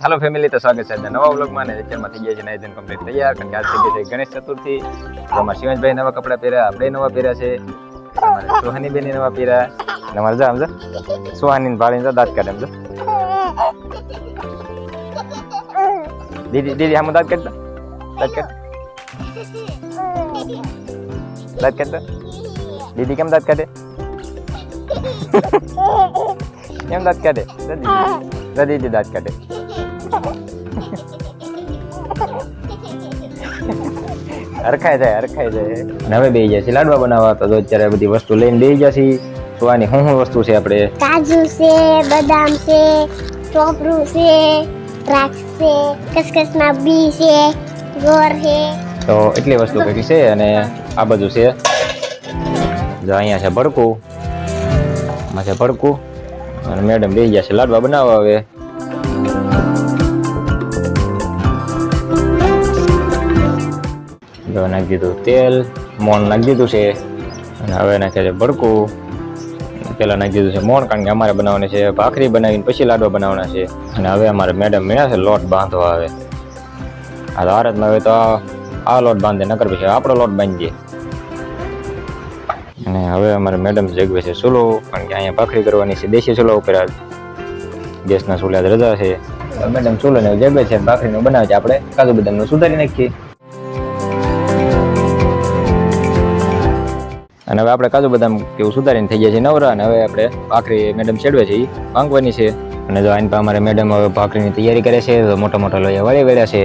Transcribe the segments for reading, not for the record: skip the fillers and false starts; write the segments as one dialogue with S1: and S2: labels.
S1: હાલો family, તો સ્વાગત છે આજના નવા વ્લોગમાં. અને અત્યારમાં થઈ ગયા છે નાઈધન કમ્પ્લીટ તૈયાર, કારણ કે આજ થઈ ગઈ છે ગણેશ ચતુર્થી. તો અમારા શિવાંશભાઈ નવા કપડાં પહેર્યા, આપણે નવા પહેર્યા છે, અમારે સોહાની બેની નવા પહેર્યા, અને અમારે જા સમજો સોહાની ભાળીને દાંત કાઢે સમજો. દીદી આમ દાંત કાઢતા, દાંત કાઢ, દાંત કાઢતા. દીદી કેમ દાંત કાઢે? કેમ દાંત કાઢે? દીદી દાંત કાઢે. હરખાઈ જાય અને હવે બેસી જાય છે લાડવા બનાવવા. તો અત્યારે બધી વસ્તુ લઈને બેસી જશે. સુવાની શું વસ્તુ છે આપણે?
S2: કાજુ છે, બદામ છે, ટોપરું છે, દ્રાક્ષ છે, ખસખસના બી છે, ગોળ છે.
S1: તો એટલી વસ્તુ કઈ છે. અને આ બધું છે જો અહીંયા છે ભડકું, આમાં છે ભડકું. અને મેડમ બેસી ગયા છે લાડવા બનાવવા. હવે નાખી દીધું તેલ, મોણ નાખી દીધું છે. અને હવે નાખે છે ભડકું. પેલા નાખી દીધું છે મોણ, કારણ કે અમારે બનાવવાની છે ભાખરી, બનાવીને પછી લાડવા બનાવવાના છે. અને હવે અમારે મેડમ મળ્યા છે લોટ બાંધવા. હવે આ તો આરતમાં હવે તો આ લોટ બાંધે, નકર પછી આપણો લોટ બાંધીએ. અને હવે અમારે મેડમ જગવે છે ચૂલો, કારણ કે અહીંયા ભાખરી કરવાની છે દેશી ચૂલા ઉપર. ગેસના ચૂલા રજા છે. મેડમ ચૂલો ને જગવે છે, ભાખરીનું બનાવે છે. આપણે કાજુ બદામનું સુધારી નાખીએ. અને હવે આપણે કાજુ બદામ કેવું સુધારીને થઈ ગયા છે નવરા. અને હવે આપણે ભાખરી મેડમ છેડવે છે એ ભાંગવાની છે. અને જો આની પર અમારે મેડમ હવે ભાખરીની તૈયારી કરે છે. તો મોટા મોટા લોહીયા વળી વેળ્યા છે.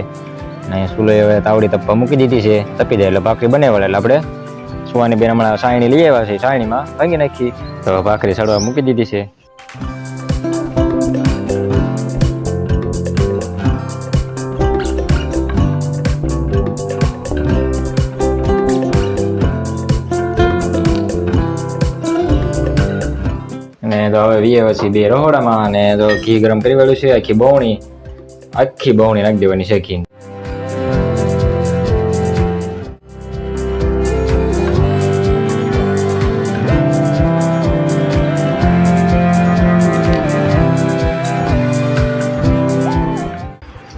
S1: અને સુલો હવે તાવડી તપવા મૂકી દીધી છે. તપી જાય એટલે ભાખરી બને વળે એટલે આપણે સુવાની બેન હમણાં સાયણી લઈ આવ્યા છે, સાયણીમાં ભાંગી નાખી. તો ભાખરી સડવા મૂકી દીધી છે. તો હવે વીએ પછી બે રહોડામાં. અને તો ઘી ગરમ કરી વાળું છે. આખી બવણી નાખી દેવાની છે ઘી.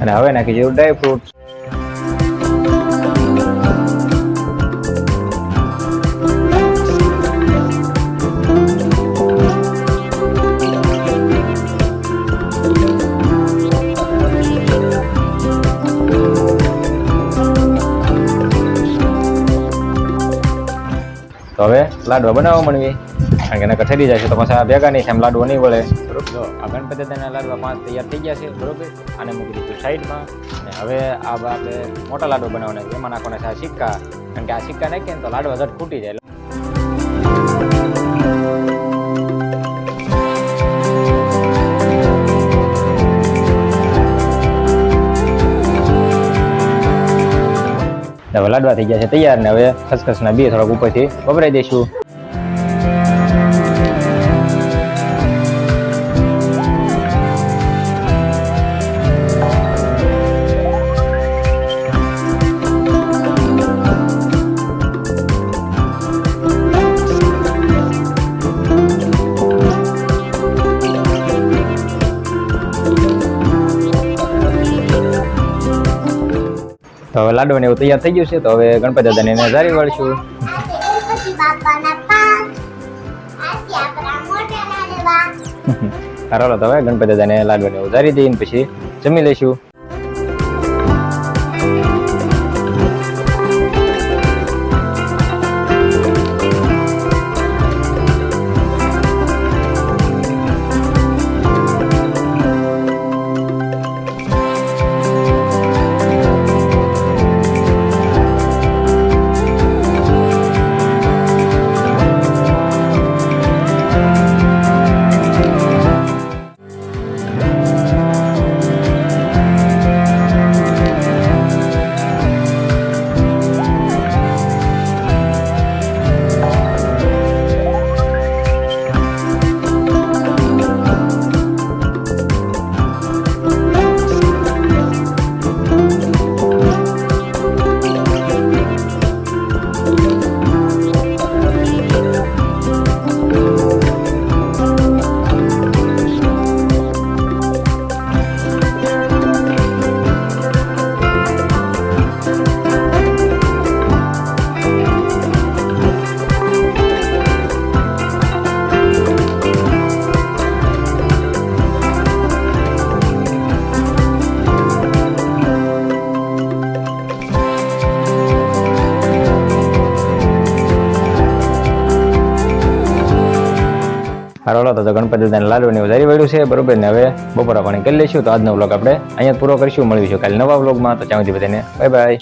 S1: અને હવે નાખી જેવું ડ્રાયફ્રૂટ. તો હવે લાડવા બનાવવા માંડવી, કારણ કે નકર ઠરી જાય છે તો પછી આ ભેગા નહીં થાય, એમ લાડવા નહીં વળે. બરોબર. જો આ ગણપતિ દાદાના લાડવા 5 તૈયાર થઈ ગયા છે. બરોબર. આને મૂકી દીધું સાઈડમાં. અને હવે આ આપણે મોટા લાડવા બનાવવાના છે. એમાં નાખવાના છે આ સિક્કા, કારણ કે આ સિક્કા નાખીએ ને તો લાડવા ઝટ ફૂટી જાય. હવે લાડવા થઈ ગયા છે તૈયાર. ને હવે ખસખસના બી થોડાક ઉપરથી વપરાઈ દઈશું. તો હવે લાડવા ને એવું તૈયાર થઈ ગયું છે. તો હવે ગણપતિ દાદાને એને ઝારી વાળશું. ચાલો તો હવે ગણપતિ દાદાને લાડવા ને એવું ઝારી દઈને પછી જમી લઈશું. હારો તો ગણપતિ દાદાને લાડુ ને એવું ધરી વળ્યું છે બરોબર ને હવે બપોરા પાણી કરી લઈશું. તો આજનો વ્લોગ આપણે અહીંયા પૂરો કરીશું. મળીશું કાલે નવા વ્લોગમાં. તો ત્યાં સુધી બધાને બાય બાય.